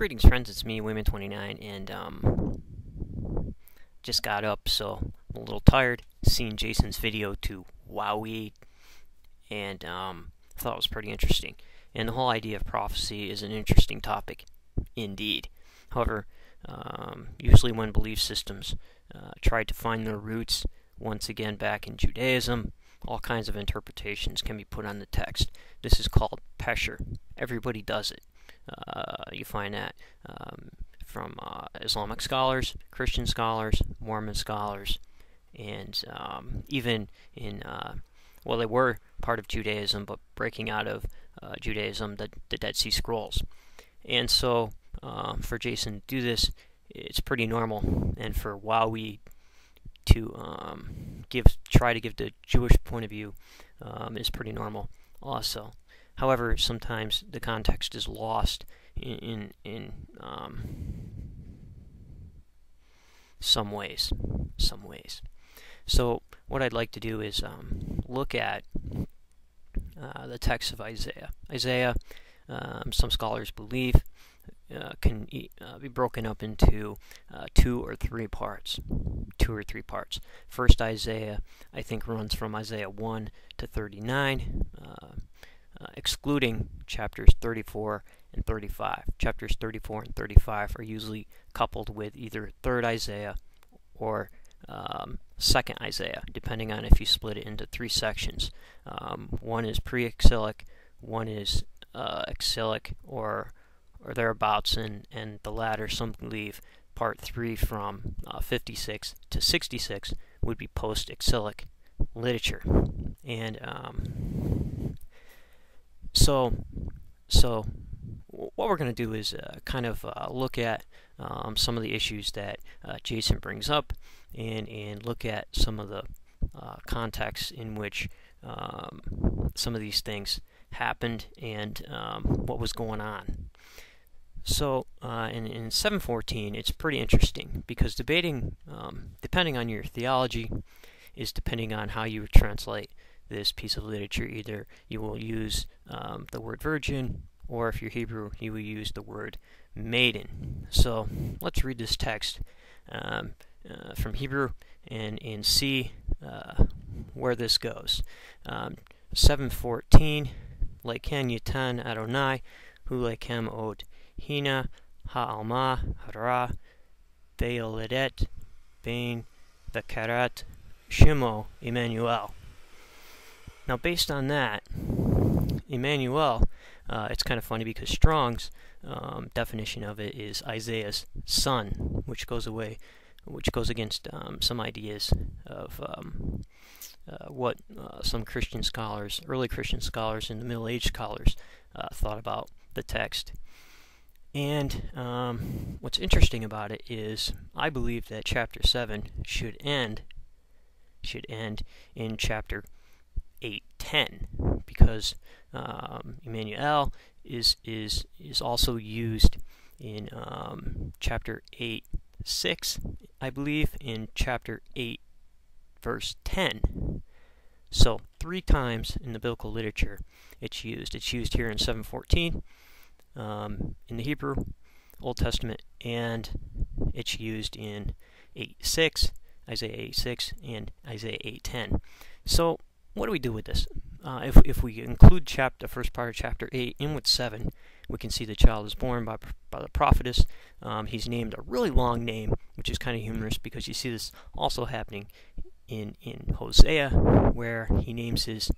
Greetings, friends. It's me, Women29, and just got up, so I'm a little tired. Seen Jason's video to Wowie, and thought it was pretty interesting. And the whole idea of prophecy is an interesting topic, indeed. However, usually when belief systems try to find their roots, once again back in Judaism, all kinds of interpretations can be put on the text. This is called pesher. Everybody does it. You find that from Islamic scholars, Christian scholars, Mormon scholars, and even in, well, they were part of Judaism, but breaking out of Judaism, the Dead Sea Scrolls. And so, for Jason to do this, it's pretty normal, and for Wowie to try to give the Jewish point of view is pretty normal also. However, sometimes the context is lost in some ways. So what I'd like to do is look at the text of Isaiah. Isaiah, some scholars believe, can be broken up into two or three parts. First Isaiah, I think, runs from Isaiah 1 to 39, excluding chapters 34 and 35. Chapters 34 and 35 are usually coupled with either 3rd Isaiah or 2nd Isaiah, depending on if you split it into three sections. One is pre-exilic, one is exilic, or thereabouts, and the latter, some believe, part 3 from 56 to 66 would be post-exilic literature. And so what we're going to do is kind of look at some of the issues that Jason brings up, and look at some of the contexts in which some of these things happened, and what was going on. So in 714, it's pretty interesting, because debating, depending on your theology, is depending on how you translate this piece of literature. Either you will use the word virgin, or if you're Hebrew, you will use the word maiden. So let's read this text from Hebrew and see where this goes. 7:14, Leiken Yitan Adonai, Hu Leikem Od Hina Ha'alma Hara Veiledet Bain וקראת Shimo Immanuel. Now, based on that, Immanuel, it's kind of funny because Strong's definition of it is Isaiah's son, which goes against some ideas of what some Christian scholars, early Christian scholars, and the Middle Age scholars thought about the text. And what's interesting about it is, I believe that chapter 7 should end in chapter 8:10, because Immanuel is also used in chapter 8:6, I believe, in chapter 8 verse 10. So 3 times in the biblical literature it's used. It's used here in 7:14 in the Hebrew Old Testament, and it's used in 8:6, Isaiah 8:6, and Isaiah 8:10. So what do we do with this? If we include the first part of chapter 8 in with 7, we can see the child is born by the prophetess. He's named a really long name, which is kind of humorous, because you see this also happening in Hosea, where he names his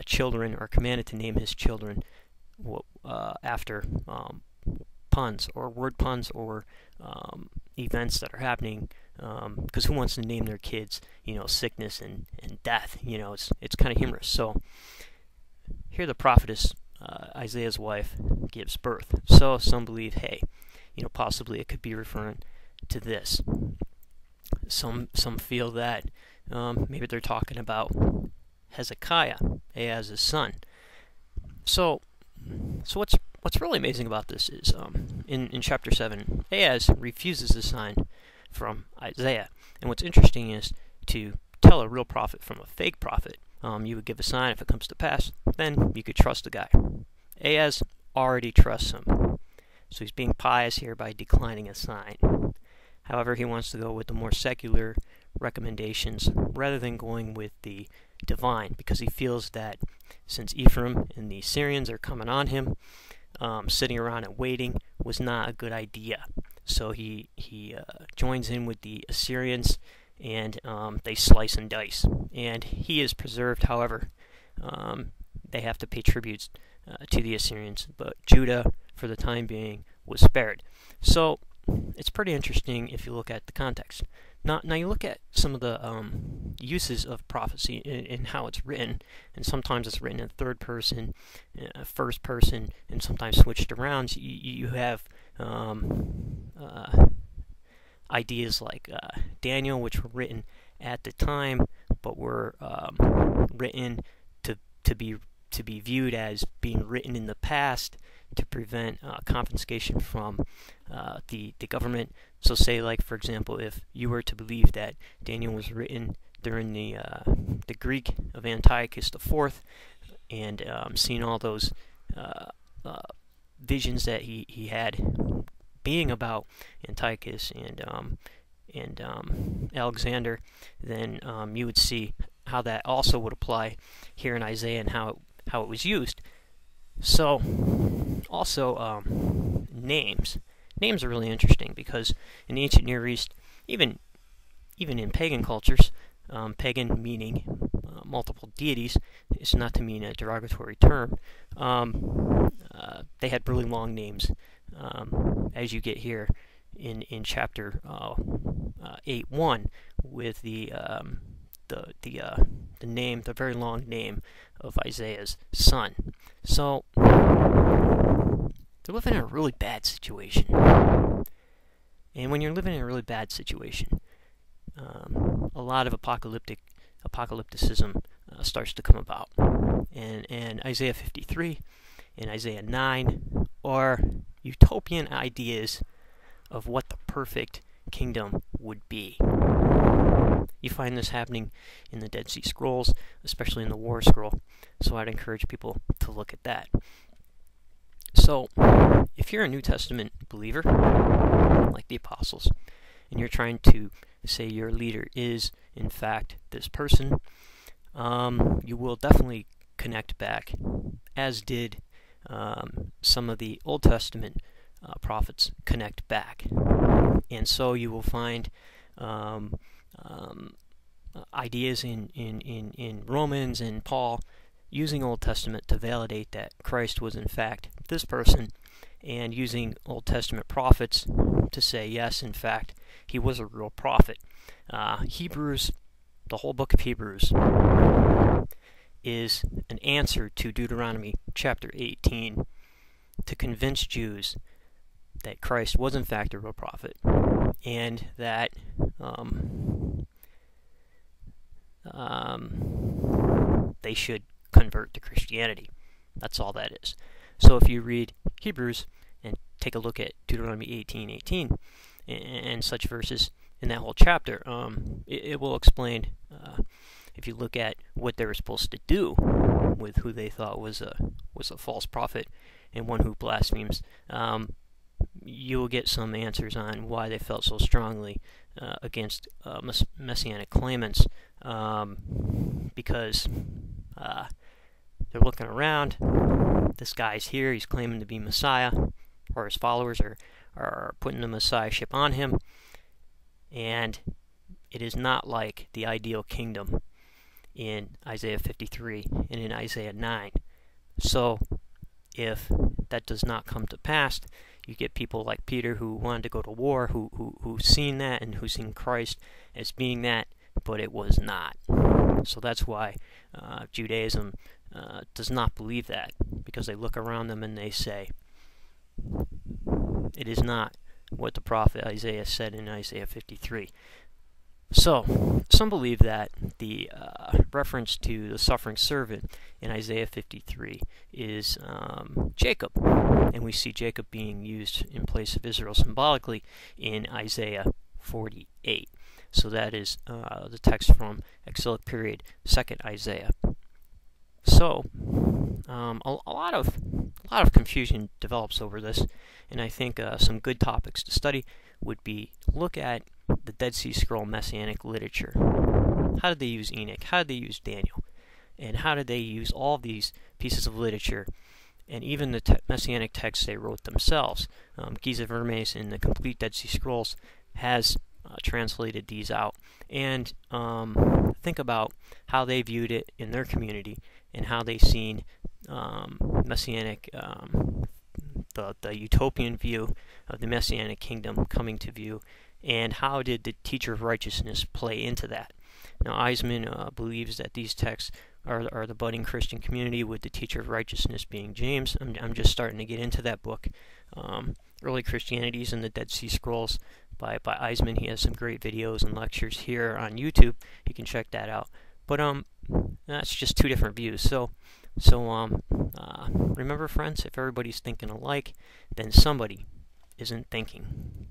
children, or commanded to name his children after puns, or word puns, or events that are happening, because who wants to name their kids, sickness and death? It's kind of humorous. So here the prophetess, Isaiah's wife, gives birth. So some believe, hey, possibly it could be referring to this. Some feel that maybe they're talking about Hezekiah, Ahaz's son. So what's really amazing about this is, in chapter 7, Ahaz refuses the sign from Isaiah. And what's interesting is, to tell a real prophet from a fake prophet, you would give a sign. If it comes to pass, then you could trust the guy. Ahaz already trusts him. So he's being pious here by declining a sign. However, he wants to go with the more secular recommendations rather than going with the divine, because he feels that since Ephraim and the Syrians are coming on him, sitting around and waiting was not a good idea. So he joins in with the Assyrians, and they slice and dice. And he is preserved, however. They have to pay tributes to the Assyrians, but Judah, for the time being, was spared. So it's pretty interesting if you look at the context. Now you look at some of the uses of prophecy and how it's written, and sometimes it's written in third person, first person, and sometimes switched around. You have ideas like Daniel, which were written at the time, but were written to be viewed as being written in the past to prevent confiscation from the government. So say, like, for example, if you were to believe that Daniel was written during the Greek of Antiochus IV, and seeing all those visions that he had being about Antiochus and Alexander, then you would see how that also would apply here in Isaiah and how it was used. So, also, names. Names are really interesting because in the ancient Near East, even in pagan cultures, pagan meaning multiple deities, is not to mean a derogatory term, they had really long names, as you get here in chapter 8:1 with the name, the very long name of Isaiah's son. So they're living in a really bad situation. And when you're living in a really bad situation, a lot of apocalypticism starts to come about. And Isaiah 53 and Isaiah 9 are utopian ideas of what the perfect kingdom would be. You find this happening in the Dead Sea Scrolls, especially in the War Scroll, so I'd encourage people to look at that. So, if you're a New Testament believer, like the apostles, and you're trying to say your leader is, in fact, this person, you will definitely connect back, as did some of the Old Testament prophets connect back. And so you will find ideas in Romans and Paul using Old Testament to validate that Christ was in fact this person, and using Old Testament prophets to say, yes, in fact, he was a real prophet. Hebrews, the whole book of Hebrews, is an answer to Deuteronomy chapter 18 to convince Jews that Christ was in fact a real prophet, and that they should convert to Christianity. That's all that is. So if you read Hebrews and take a look at Deuteronomy 18:18 and such verses in that whole chapter, it will explain, if you look at what they were supposed to do with who they thought was a false prophet and one who blasphemes, you will get some answers on why they felt so strongly against Messianic claimants, because they're looking around. This guy's here, he's claiming to be Messiah, or his followers are putting the Messiahship on him, and it is not like the ideal kingdom in Isaiah 53 and in Isaiah 9. So if that does not come to pass, you get people like Peter who wanted to go to war, who's seen that and who's seen Christ as being that, but it was not. So that's why Judaism does not believe that, because they look around them and they say, it is not what the prophet Isaiah said in Isaiah 53. So, some believe that the reference to the suffering servant in Isaiah 53 is Jacob, and we see Jacob being used in place of Israel symbolically in Isaiah 48. So that is the text from Exilic period, 2nd Isaiah. So, a lot of lot of confusion develops over this, and I think some good topics to study would be look at the Dead Sea Scroll Messianic literature. How did they use Enoch? How did they use Daniel? And how did they use all these pieces of literature and even the Messianic texts they wrote themselves? Giza Vermes in the Complete Dead Sea Scrolls has translated these out, and think about how they viewed it in their community and how they seen Messianic, the utopian view of the Messianic kingdom coming to view, and how did the teacher of righteousness play into that. Now, Eisman believes that these texts are the budding Christian community, with the teacher of righteousness being James. I'm just starting to get into that book. Early Christianities in the Dead Sea Scrolls by Eisman. He has some great videos and lectures here on YouTube. You can check that out. But that's just two different views. So remember, friends, if everybody's thinking alike, then somebody isn't thinking.